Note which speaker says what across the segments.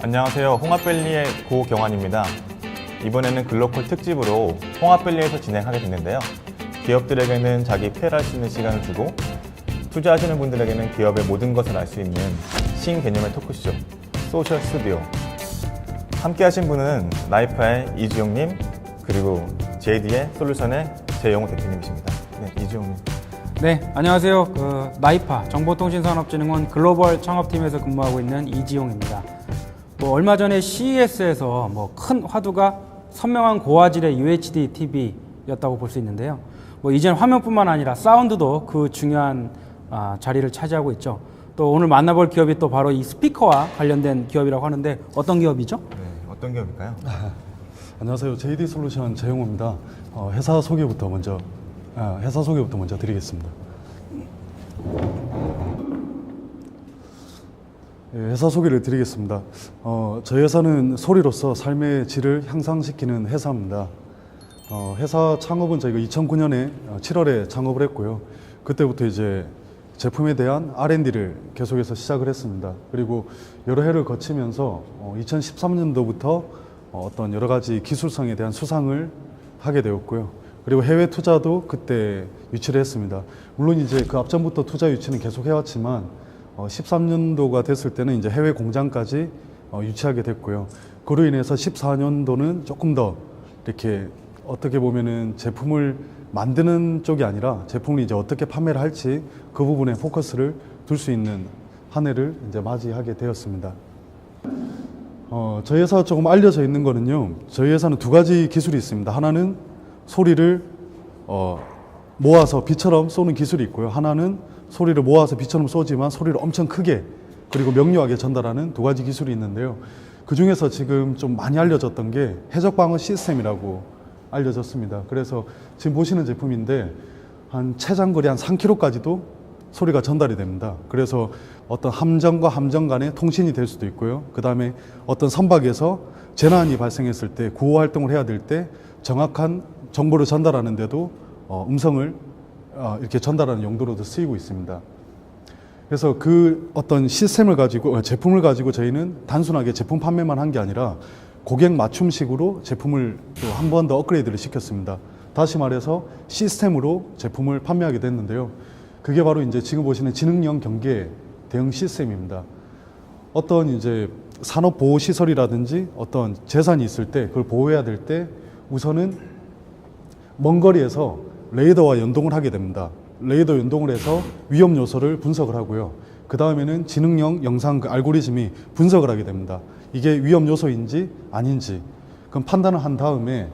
Speaker 1: 안녕하세요. 홍합밸리의 고경환입니다. 이번에는 글로컬 특집으로 홍합밸리에서 진행하게 됐는데요. 기업들에게는 자기 PR 할 수 있는 시간을 주고 투자하시는 분들에게는 기업의 모든 것을 알 수 있는 신개념의 토크쇼 소셜 스튜디오. 함께 하신 분은 나이파의 이주영님 그리고 JD의 솔루션의 재영호 대표님이십니다. 네, 이주영님.
Speaker 2: 네, 안녕하세요. 나이파 정보통신산업진흥원 글로벌 창업팀에서 근무하고 있는 이지용입니다. 얼마 전에 CES에서 큰 화두가 선명한 고화질의 UHD TV였다고 볼 수 있는데요. 이젠 화면뿐만 아니라 사운드도 그 중요한 자리를 차지하고 있죠. 또 오늘 만나볼 기업이 또 바로 이 스피커와 관련된 기업이라고 하는데 어떤 기업이죠?
Speaker 1: 네, 어떤 기업일까요?
Speaker 3: 안녕하세요. JD 솔루션 재용호입니다. 회사 소개부터 먼저 드리겠습니다. 회사 소개를 드리겠습니다. 저희 회사는 소리로서 삶의 질을 향상시키는 회사입니다. 회사 창업은 저희가 2009년에 7월에 창업을 했고요. 그때부터 이제 제품에 대한 R&D를 계속해서 시작을 했습니다. 그리고 여러 해를 거치면서 2013년도부터 어떤 여러 가지 기술성에 대한 수상을 하게 되었고요. 그리고 해외 투자도 그때 유치를 했습니다. 물론 이제 그 앞전부터 투자 유치는 계속 해왔지만 13년도가 됐을 때는 이제 해외 공장까지 유치하게 됐고요. 그로 인해서 14년도는 조금 더 이렇게 어떻게 보면은 제품을 만드는 쪽이 아니라 제품을 이제 어떻게 판매를 할지 그 부분에 포커스를 둘 수 있는 한 해를 이제 맞이하게 되었습니다. 저희 회사가 조금 알려져 있는 거는요. 저희 회사는 두 가지 기술이 있습니다. 하나는 소리를 모아서 비처럼 쏘는 기술이 있고요. 하나는 소리를 모아서 비처럼 쏘지만 소리를 엄청 크게 그리고 명료하게 전달하는 두 가지 기술이 있는데요. 그 중에서 지금 좀 많이 알려졌던 게 해적 방어 시스템이라고 알려졌습니다. 그래서 지금 보시는 제품인데 한 최장거리 한 3km까지도 소리가 전달이 됩니다. 그래서 어떤 함정과 함정 간의 통신이 될 수도 있고요. 그 다음에 어떤 선박에서 재난이 발생했을 때 구호 활동을 해야 될 때 정확한 정보를 전달하는데도 음성을 이렇게 전달하는 용도로도 쓰이고 있습니다. 그래서 그 어떤 시스템을 가지고 제품을 가지고 저희는 단순하게 제품 판매만 한 게 아니라 고객 맞춤식으로 제품을 또 한 번 더 업그레이드를 시켰습니다. 다시 말해서 시스템으로 제품을 판매하게 됐는데요. 그게 바로 이제 지금 보시는 지능형 경계 대응 시스템입니다. 어떤 이제 산업 보호 시설이라든지 어떤 재산이 있을 때 그걸 보호해야 될 때 우선은 먼 거리에서 레이더와 연동을 하게 됩니다. 레이더 연동을 해서 위험 요소를 분석을 하고요. 그 다음에는 지능형 영상 알고리즘이 분석을 하게 됩니다. 이게 위험 요소인지 아닌지 그럼 판단을 한 다음에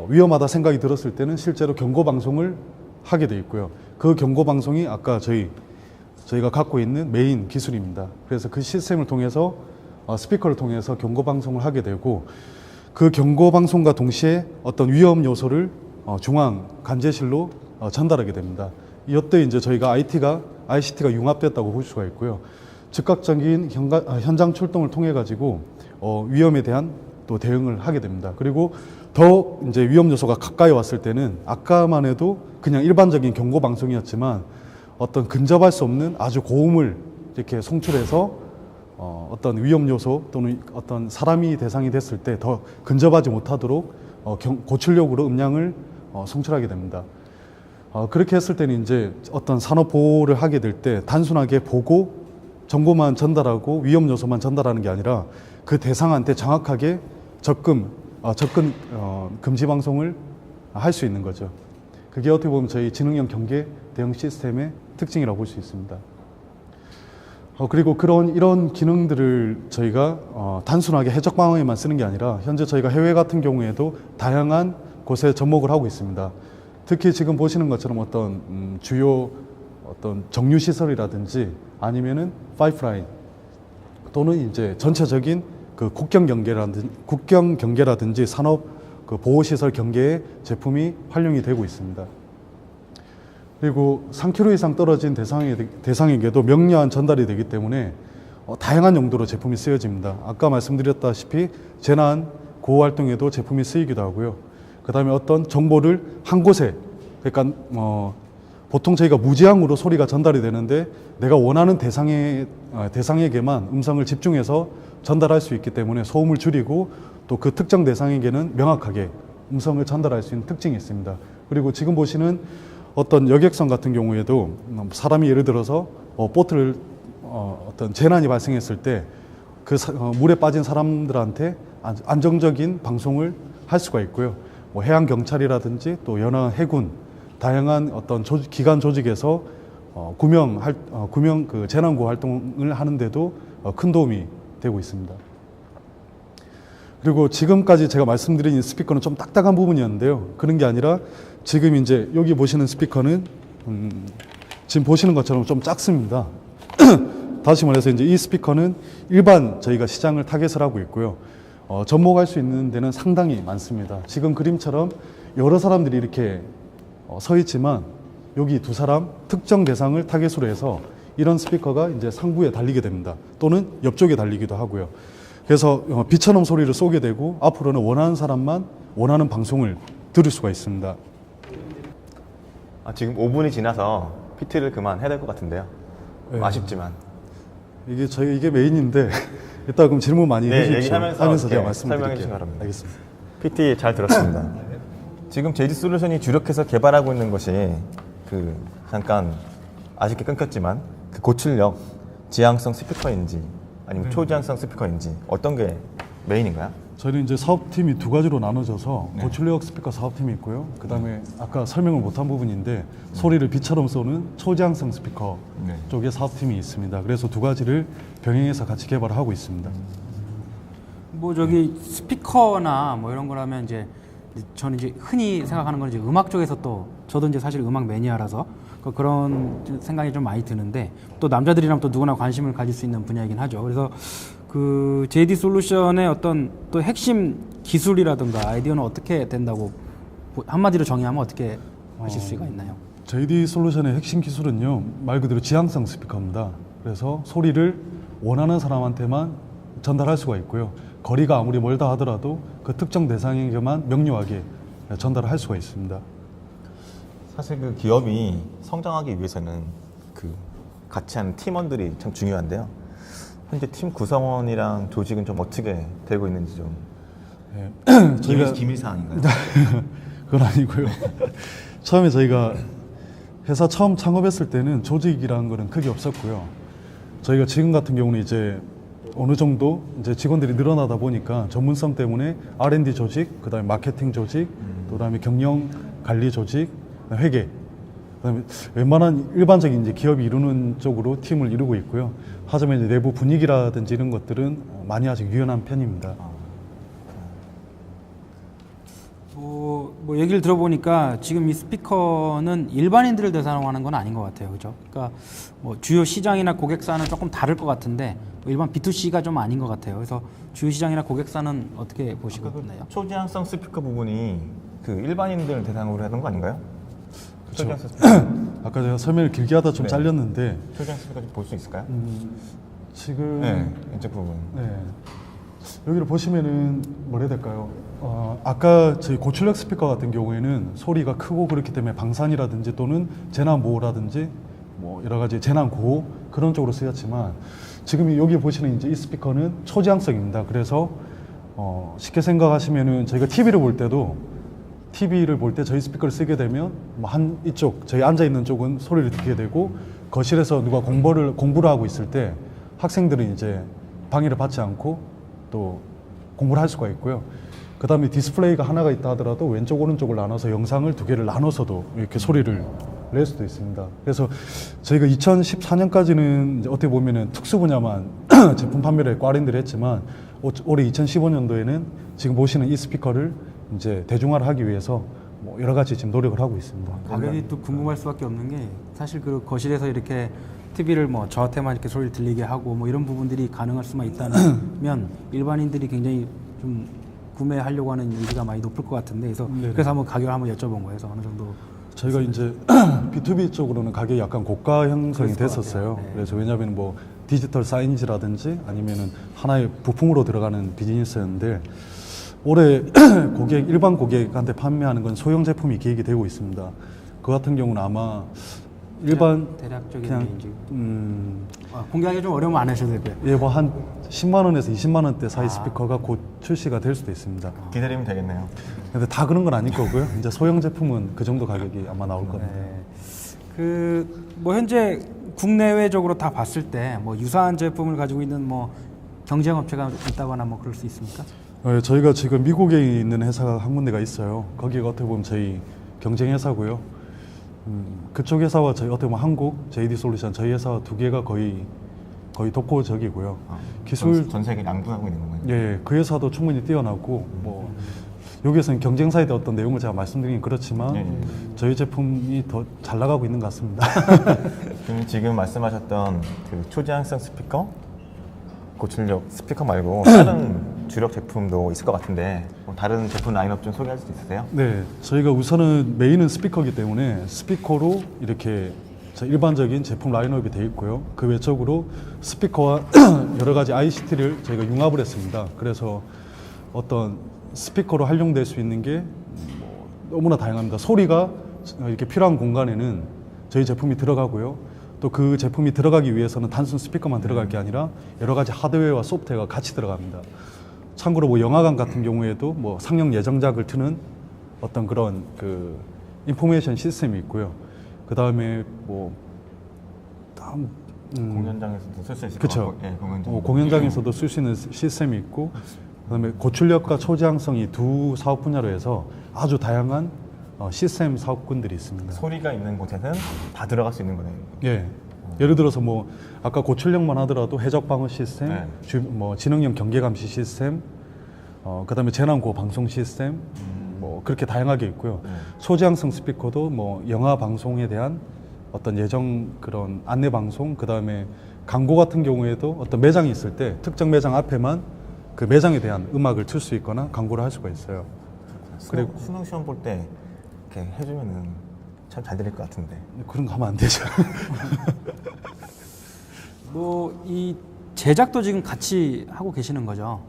Speaker 3: 위험하다 생각이 들었을 때는 실제로 경고 방송을 하게 돼 있고요. 그 경고 방송이 아까 저희가 갖고 있는 메인 기술입니다. 그래서 그 시스템을 통해서 스피커를 통해서 경고 방송을 하게 되고 그 경고 방송과 동시에 어떤 위험 요소를 중앙 관제실로 전달하게 됩니다. 이때 이제 저희가 ICT가 융합됐다고 볼 수가 있고요. 즉각적인 현장 출동을 통해 가지고 위험에 대한 또 대응을 하게 됩니다. 그리고 더 이제 위험 요소가 가까이 왔을 때는 아까만 해도 그냥 일반적인 경고 방송이었지만 어떤 근접할 수 없는 아주 고음을 이렇게 송출해서 어떤 위험 요소 또는 어떤 사람이 대상이 됐을 때 더 근접하지 못하도록 고출력으로 음량을 송출하게 됩니다. 그렇게 했을 때는 이제 어떤 산업 보호를 하게 될 때 단순하게 보고 정보만 전달하고 위험 요소만 전달하는 게 아니라 그 대상한테 정확하게 접근 금지 방송을 할 수 있는 거죠. 그게 어떻게 보면 저희 지능형 경계 대응 시스템의 특징이라고 볼 수 있습니다. 그리고 이런 기능들을 저희가 단순하게 해적 방어에만 쓰는 게 아니라 현재 저희가 해외 같은 경우에도 다양한 곳에 접목을 하고 있습니다. 특히 지금 보시는 것처럼 어떤 주요 어떤 정유 시설이라든지 아니면은 파이프라인 또는 이제 전체적인 그 국경 경계라든지 산업 그 보호 시설 경계에 제품이 활용이 되고 있습니다. 그리고 3km 이상 떨어진 대상에게도 명료한 전달이 되기 때문에 다양한 용도로 제품이 쓰여집니다. 아까 말씀드렸다시피 재난 구호 활동에도 제품이 쓰이기도 하고요. 그 다음에 어떤 정보를 한 곳에 그러니까 보통 저희가 무지향으로 소리가 전달이 되는데 내가 원하는 대상에게만 음성을 집중해서 전달할 수 있기 때문에 소음을 줄이고 또 그 특정 대상에게는 명확하게 음성을 전달할 수 있는 특징이 있습니다. 그리고 지금 보시는 어떤 여객선 같은 경우에도 사람이 예를 들어서 보트를 어떤 재난이 발생했을 때 그 물에 빠진 사람들한테 안정적인 방송을 할 수가 있고요. 뭐 해양 경찰이라든지 또 연안 해군 다양한 어떤 기관 조직에서 구명 그 재난구호 활동을 하는데도 큰 도움이 되고 있습니다. 그리고 지금까지 제가 말씀드린 이 스피커는 좀 딱딱한 부분이었는데요. 그런 게 아니라 지금 이제 여기 보시는 스피커는 지금 보시는 것처럼 좀 작습니다. 다시 말해서 이제 이 스피커는 일반 저희가 시장을 타겟을 하고 있고요. 접목할 수 있는 데는 상당히 많습니다. 지금 그림처럼 여러 사람들이 이렇게 서 있지만 여기 두 사람 특정 대상을 타겟으로 해서 이런 스피커가 이제 상부에 달리게 됩니다. 또는 옆쪽에 달리기도 하고요. 그래서 비처럼 소리를 쏘게 되고 앞으로는 원하는 사람만 원하는 방송을 들을 수가 있습니다.
Speaker 1: 지금 5분이 지나서 PT를 그만해야 될 것 같은데요.
Speaker 3: 네.
Speaker 1: 아쉽지만.
Speaker 3: 이게 메인인데 이따 그럼 질문 많이 해주십시오.
Speaker 1: 얘기하면서
Speaker 3: 제가
Speaker 1: 설명해
Speaker 3: 말씀드릴게요.
Speaker 1: 주시기 바랍니다.
Speaker 3: 알겠습니다.
Speaker 1: PT 잘 들었습니다. 지금 JD 솔루션이 주력해서 개발하고 있는 것이 잠깐 아쉽게 끊겼지만 그 고출력 지향성 스피커인지 아니면 초지향성 스피커인지 어떤 게 메인인가요?
Speaker 3: 저희는 이제 사업팀이 두 가지로 나눠져서 고출력 스피커 사업팀이 있고요. 그 다음에 아까 설명을 못한 부분인데 소리를 비처럼 쏘는 초지향성 스피커 쪽에 사업팀이 있습니다. 그래서 두 가지를 병행해서 같이 개발을 하고 있습니다.
Speaker 2: 뭐 저기 스피커나 뭐 이런 거라면 이제 저는 이제 흔히 생각하는 건 이제 음악 쪽에서 또 저도 이제 사실 음악 매니아라서 그런 생각이 좀 많이 드는데 또 남자들이라면 또 누구나 관심을 가질 수 있는 분야이긴 하죠. 그래서 그 JD 솔루션의 어떤 또 핵심 기술이라든가 아이디어는 어떻게 된다고 한마디로 정의하면 어떻게 하실 수가 있나요?
Speaker 3: JD 솔루션의 핵심 기술은요, 말 그대로 지향성 스피커입니다. 그래서 소리를 원하는 사람한테만 전달할 수가 있고요. 거리가 아무리 멀다 하더라도 그 특정 대상에게만 명료하게 전달할 수가 있습니다.
Speaker 1: 사실 그 기업이 성장하기 위해서는 같이 하는 팀원들이 참 중요한데요. 현재 팀 구성원이랑 조직은 좀 어떻게 되고 있는지 좀 기밀 사항인가요?
Speaker 3: 그건 아니고요. 처음에 저희가 회사 처음 창업했을 때는 조직이라는 거는 크게 없었고요. 저희가 지금 같은 경우는 이제 어느 정도 이제 직원들이 늘어나다 보니까 전문성 때문에 R&D 조직, 그다음에 마케팅 조직, 그다음에 경영 관리 조직, 회계, 그다음에 웬만한 일반적인 이제 기업이 이루는 쪽으로 팀을 이루고 있고요. 하지만 이제 내부 분위기라든지 이런 것들은 많이 아직 유연한 편입니다.
Speaker 2: 뭐 얘기를 들어보니까 지금 이 스피커는 일반인들을 대상으로 하는 건 아닌 것 같아요, 그죠? 그러니까 뭐 주요 시장이나 고객사는 조금 다를 것 같은데 일반 B2C가 좀 아닌 것 같아요. 그래서 주요 시장이나 고객사는 어떻게 보시고 있나요?
Speaker 1: 초지향성 스피커 부분이 일반인들 대상으로 하는 거 아닌가요?
Speaker 3: 그렇죠. 아까 제가 설명을 길게 하다 좀 잘렸는데
Speaker 1: 초지향성 스피커 좀 볼 수 있을까요?
Speaker 3: 지금
Speaker 1: 이쪽 부분.
Speaker 3: 여기를 보시면은 뭐라 해야 될까요? 아까 저희 고출력 스피커 같은 경우에는 소리가 크고 그렇기 때문에 방산이라든지 또는 재난보호라든지 뭐 여러 가지 재난구호 그런 쪽으로 쓰였지만 지금 여기 보시는 이제 이 스피커는 초지향성입니다. 그래서 쉽게 생각하시면은 저희가 TV를 볼 때 저희 스피커를 쓰게 되면 뭐 이쪽 저희 앉아 있는 쪽은 소리를 듣게 되고 거실에서 누가 공부를 하고 있을 때 학생들은 이제 방해를 받지 않고 또 공부를 할 수가 있고요. 그 다음에 디스플레이가 하나가 있다 하더라도 왼쪽 오른쪽을 나눠서 영상을 두 개를 나눠서도 이렇게 소리를 낼 수도 있습니다. 그래서 저희가 2014년까지는 이제 어떻게 보면은 특수 분야만 제품 판매를 과린들이 했지만 올해 2015년도에는 지금 보시는 이 스피커를 이제 대중화를 하기 위해서 뭐 여러 가지 지금 노력을 하고 있습니다.
Speaker 2: 가격이 또 궁금할 수밖에 없는 게 사실 그 거실에서 이렇게 TV를 뭐 저한테만 이렇게 소리를 들리게 하고 뭐 이런 부분들이 가능할 수만 있다면 일반인들이 굉장히 좀 구매하려고 하는 의지가 많이 높을 것 같은데 그래서 한번 가격을 한번 여쭤본 거예요. 그래서 어느 정도
Speaker 3: 저희가 이제 B2B 쪽으로는 가격이 약간 고가 형성이 됐었어요. 그래서 왜냐하면 뭐 디지털 사이니지라든지 아니면은 하나의 부품으로 들어가는 비즈니스였는데 올해 일반 고객한테 판매하는 건 소형 제품이 계획이 되고 있습니다. 그 같은 경우는 아마 일반
Speaker 2: 대략적인
Speaker 3: 그냥
Speaker 2: 레인지. 공개하기 좀 어려우면 안 하셔도 되고요.
Speaker 3: 예, 뭐 한 10만 원에서 20만 원대 사이 스피커가 곧 출시가 될 수도 있습니다.
Speaker 1: 기다리면 되겠네요.
Speaker 3: 근데 다 그런 건 아닐 거고요. 이제 소형 제품은 그 정도 가격이 아마 나올 겁니다.
Speaker 2: 뭐 현재 국내외적으로 다 봤을 때 뭐 유사한 제품을 가지고 있는 뭐 경쟁 업체가 있다거나 뭐 그럴 수 있습니까?
Speaker 3: 저희가 지금 미국에 있는 회사가 한 군데가 있어요. 거기가 어떻게 보면 저희 경쟁 회사고요. 그쪽 회사와 저희 어떻게 보면 한국 JD 솔루션 저희 회사 두 개가 거의 독보적이고요. 기술
Speaker 1: 전 세계 양분하고 있는 건가요?
Speaker 3: 예, 그 회사도 충분히 뛰어나고 뭐 여기에서는 경쟁사에 대한 어떤 내용을 제가 말씀드리긴 그렇지만 저희 제품이 더 잘 나가고 있는 것 같습니다.
Speaker 1: 그럼 지금 말씀하셨던 그 초저항성 스피커, 고출력 스피커 말고 다른 주력 제품도 있을 것 같은데 뭐 다른 제품 라인업 좀 소개할 수 있으세요?
Speaker 3: 네, 저희가 우선은 메인은 스피커이기 때문에 스피커로 이렇게 일반적인 제품 라인업이 되어 있고요. 그 외적으로 스피커와 여러 가지 ICT를 저희가 융합을 했습니다. 그래서 어떤 스피커로 활용될 수 있는 게 너무나 다양합니다. 소리가 이렇게 필요한 공간에는 저희 제품이 들어가고요. 또 그 제품이 들어가기 위해서는 단순 스피커만 들어갈 게 아니라 여러 가지 하드웨어와 소프트웨어가 같이 들어갑니다. 참고로 뭐 영화관 같은 경우에도 뭐 상영 예정작을 트는 어떤 그런 그 인포메이션 시스템이 있고요. 그 다음에 뭐 다음
Speaker 1: 공연장에서도 쓸 수 있을 것
Speaker 3: 그쵸.
Speaker 1: 같고, 예, 공연장.
Speaker 3: 공연장에서도 쓸 수 있는 시스템이 있고, 그다음에 고출력과 초저항성이 두 사업 분야로 해서 아주 다양한 시스템 사업군들이 있습니다.
Speaker 1: 소리가 있는 곳에는 다 들어갈 수 있는 거네요.
Speaker 3: 예. 예를 들어서 뭐 아까 고출력만 하더라도 해적 방어 시스템,
Speaker 1: 네.
Speaker 3: 뭐 지능형 경계 감시 시스템, 그다음에 재난구호 방송 시스템, 뭐 그렇게 다양하게 있고요. 초저항성 스피커도 뭐 영화 방송에 대한 어떤 예정 그런 안내 방송, 그다음에 광고 같은 경우에도 어떤 매장이 있을 때 특정 매장 앞에만 그 매장에 대한 음악을 틀 수 있거나 광고를 할 수가 있어요.
Speaker 1: 그리고 수능 시험 볼 때 이렇게 해주면은 참 잘 들릴 것 같은데.
Speaker 3: 그런 거 하면 안 되죠.
Speaker 2: 뭐 이 제작도 지금 같이 하고 계시는 거죠.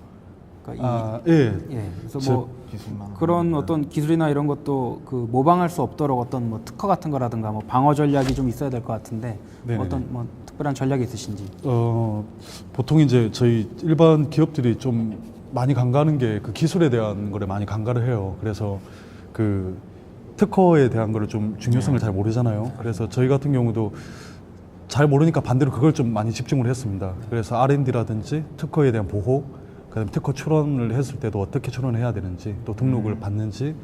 Speaker 2: 그러니까
Speaker 3: 예.
Speaker 2: 그래서 뭐
Speaker 1: 기술만
Speaker 2: 그런 어떤 기술이나 이런 것도 그 모방할 수 없도록 어떤 뭐 특허 같은 거라든가 뭐 방어 전략이 좀 있어야 될 것 같은데
Speaker 3: 네네네.
Speaker 2: 어떤 뭐 특별한 전략이 있으신지.
Speaker 3: 보통 이제 저희 일반 기업들이 좀 많이 간과하는 게 그 기술에 대한 거를 많이 간과를 해요. 그래서 그 특허에 대한 거를 좀 중요성을 잘 모르잖아요. 그래서 저희 같은 경우도 잘 모르니까 반대로 그걸 좀 많이 집중을 했습니다. 그래서 R&D라든지 특허에 대한 보호, 그다음에 특허 출원을 했을 때도 어떻게 출원을 해야 되는지, 또 등록을 받는지,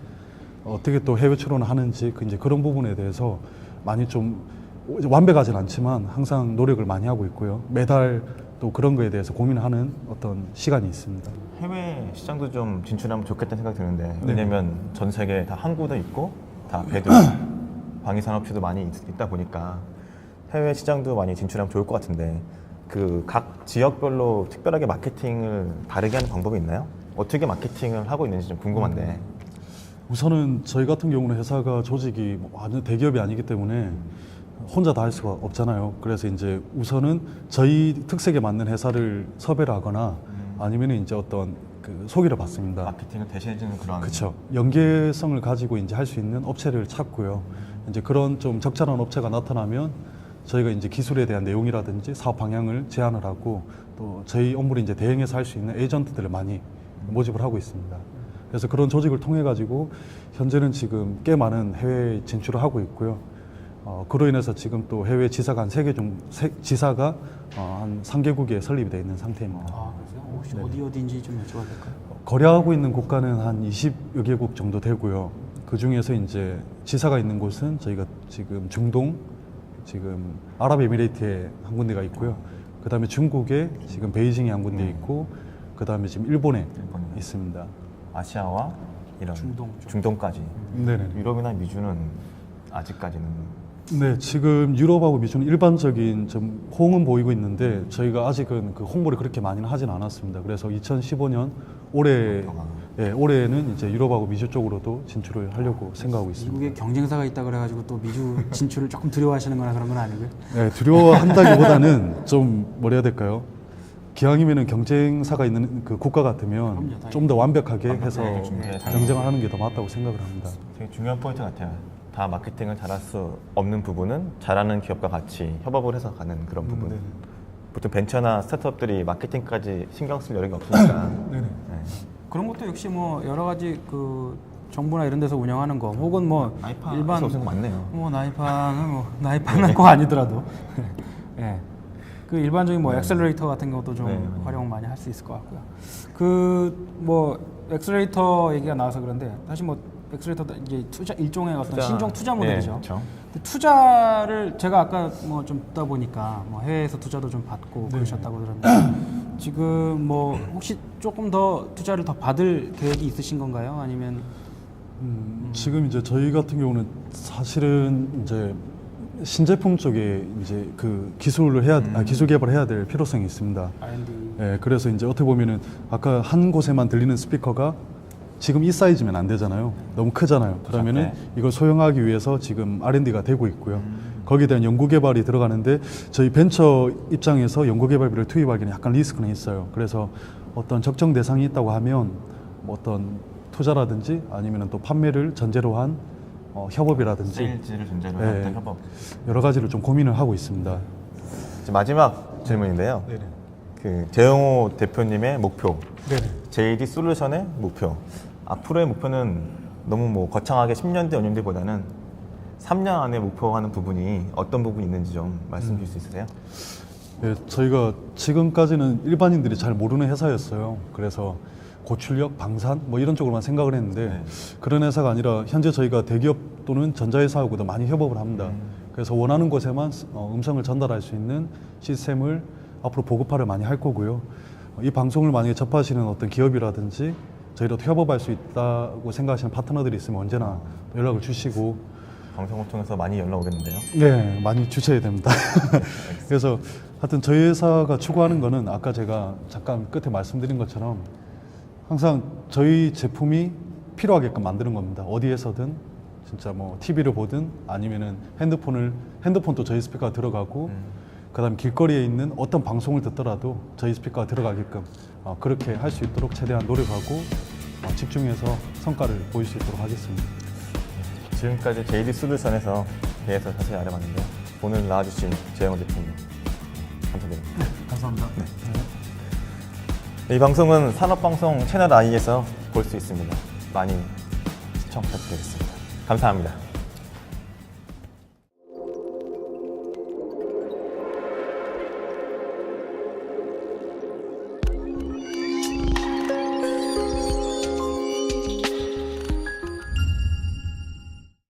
Speaker 3: 어떻게 또 해외 출원을 하는지, 이제 그런 부분에 대해서 많이 좀 완벽하진 않지만 항상 노력을 많이 하고 있고요. 매달 또 그런 거에 대해서 고민하는 어떤 시간이 있습니다.
Speaker 1: 해외 시장도 좀 진출하면 좋겠다는 생각이 드는데 왜냐면 전 세계에 다 항구도 있고 다 배도 방위 산업체도 많이 있다 보니까 해외 시장도 많이 진출하면 좋을 것 같은데 그 각 지역별로 특별하게 마케팅을 다르게 하는 방법이 있나요? 어떻게 마케팅을 하고 있는지 좀 궁금한데.
Speaker 3: 우선은 저희 같은 경우는 회사가 조직이 뭐 완전 대기업이 아니기 때문에 혼자 다 할 수가 없잖아요. 그래서 이제 우선은 저희 특색에 맞는 회사를 섭외를 하거나 아니면 이제 어떤 그 소개를 받습니다.
Speaker 1: 마케팅을 대신해주는 그런.
Speaker 3: 그렇죠. 연계성을 가지고 이제 할 수 있는 업체를 찾고요. 이제 그런 좀 적절한 업체가 나타나면 저희가 이제 기술에 대한 내용이라든지 사업 방향을 제안을 하고 또 저희 업무를 이제 대행해서 할 수 있는 에이전트들을 많이 모집을 하고 있습니다. 그래서 그런 조직을 통해 가지고 현재는 지금 꽤 많은 해외 진출을 하고 있고요. 그로 인해서 지금 또 해외 지사가 한 3개 지사가 한 3개국에 설립이 되어 있는 상태입니다.
Speaker 2: 아, 그래서 혹시 어디인지 좀 여쭤봐도 될까요?
Speaker 3: 거래하고 있는 국가는 한 20여 개국 정도 되고요. 그 중에서 이제 지사가 있는 곳은 저희가 지금 중동, 지금 아랍에미레이트에 한 군데가 있고요. 그 다음에 중국에 지금 베이징에 한 군데 있고, 그 다음에 지금 일본에 있습니다.
Speaker 1: 아시아와 이런 중동까지.
Speaker 3: 네네.
Speaker 1: 유럽이나 미주는 아직까지는.
Speaker 3: 네, 지금 유럽하고 미주는 일반적인 좀 호응은 보이고 있는데 저희가 아직은 그 홍보를 그렇게 많이는 하진 않았습니다. 그래서 2015년 올해는 이제 유럽하고 미주 쪽으로도 진출을 하려고 생각하고 있습니다.
Speaker 2: 미국에 경쟁사가 있다 그래가지고 또 미주 진출을 조금 두려워하시는거나 그런 건 아니고요?
Speaker 3: 네, 두려워한다기보다는 좀 뭐라 해야 될까요? 기왕이면은 경쟁사가 있는 그 국가 같으면 좀 더 완벽하게 해서 경쟁을 하는 게 더 맞다고 생각을 합니다.
Speaker 1: 되게 중요한 포인트 같아요. 다 마케팅을 잘할 수 없는 부분은 잘하는 기업과 같이 협업을 해서 가는 그런 부분.
Speaker 3: 네네.
Speaker 1: 보통 벤처나 스타트업들이 마케팅까지 신경 쓸 여력이 없으니까.
Speaker 3: 네네.
Speaker 1: 네.
Speaker 2: 그런 것도 역시 뭐 여러 가지 그 정부나 이런 데서 운영하는 거 혹은 뭐 일반
Speaker 1: 없는 거 많네요.
Speaker 2: 뭐 나이파는 꼭 아니더라도 예. 그 일반적인 뭐 엑셀러레이터 같은 것도 좀
Speaker 1: 네.
Speaker 2: 활용 많이 할 수 있을 것 같고요. 그 뭐 엑셀러레이터 얘기가 나와서 그런데 사실 뭐 엑셀러레이터도 이제 투자 일종의 어떤 신종 투자 모델이죠.
Speaker 1: 네, 그렇죠.
Speaker 2: 근데 투자를 제가 아까 뭐 좀 듣다 보니까 뭐 해외에서 투자도 좀 받고 그러셨다고 들었는데 지금 뭐 혹시 조금 더 투자를 더 받을 계획이 있으신 건가요? 아니면
Speaker 3: 지금 이제 저희 같은 경우는 사실은 이제 신제품 쪽에 이제 그 기술을 기술 개발을 해야 될 필요성이 있습니다.
Speaker 2: R&D
Speaker 3: 예, 그래서 이제 어떻게 보면은 아까 한 곳에만 들리는 스피커가 지금 이 사이즈면 안 되잖아요. 너무 크잖아요. 그러면은
Speaker 1: 네.
Speaker 3: 이걸 소형하기 위해서 지금 R&D가 되고 있고요. 거기에 대한 연구 개발이 들어가는데 저희 벤처 입장에서 연구 개발비를 투입하기는 약간 리스크는 있어요. 그래서 어떤 적정 대상이 있다고 하면 뭐 어떤 투자라든지 아니면 또 판매를 전제로 한 협업이라든지
Speaker 1: 세일즈를 전제로
Speaker 3: 네.
Speaker 1: 한 협업.
Speaker 3: 여러 가지를 좀 고민을 하고 있습니다.
Speaker 1: 이제 마지막 질문인데요.
Speaker 3: 네네.
Speaker 1: 그 재영호 대표님의 목표,
Speaker 3: 네네.
Speaker 1: JD 솔루션의 목표. 앞으로의 목표는 너무 뭐 거창하게 10년 뒤, 5년 뒤보다는 3년 안에 목표하는 부분이 어떤 부분이 있는지 좀 말씀 주실 수 있으세요?
Speaker 3: 예, 저희가 지금까지는 일반인들이 잘 모르는 회사였어요. 그래서 고출력, 방산 뭐 이런 쪽으로만 생각을 했는데
Speaker 1: 네.
Speaker 3: 그런 회사가 아니라 현재 저희가 대기업 또는 전자회사하고도 많이 협업을 합니다. 그래서 원하는 곳에만 음성을 전달할 수 있는 시스템을 앞으로 보급화를 많이 할 거고요. 이 방송을 만약에 접하시는 어떤 기업이라든지 저희도 협업할 수 있다고 생각하시는 파트너들이 있으면 언제나 연락을 주시고
Speaker 1: 방송을 통해서 많이 연락 오겠는데요.
Speaker 3: 네, 많이 주셔야 됩니다. 그래서 하여튼 저희 회사가 추구하는 거는 아까 제가 잠깐 끝에 말씀드린 것처럼 항상 저희 제품이 필요하게끔 만드는 겁니다. 어디에서든 진짜 뭐 TV를 보든 아니면은 핸드폰도 저희 스피커가 들어가고 그다음 길거리에 있는 어떤 방송을 듣더라도 저희 스피커가 들어가게끔 그렇게 할 수 있도록 최대한 노력하고 집중해서 성과를 보일 수 있도록 하겠습니다.
Speaker 1: 지금까지 JD 솔루션에서 대해서 자세히 알아봤는데요. 오늘 나와주신 재영호 대표님 감사드립니다.
Speaker 2: 감사합니다.
Speaker 1: 이 방송은 산업방송 채널 I에서 볼 수 있습니다. 많이 시청 부탁드리겠습니다. 감사합니다.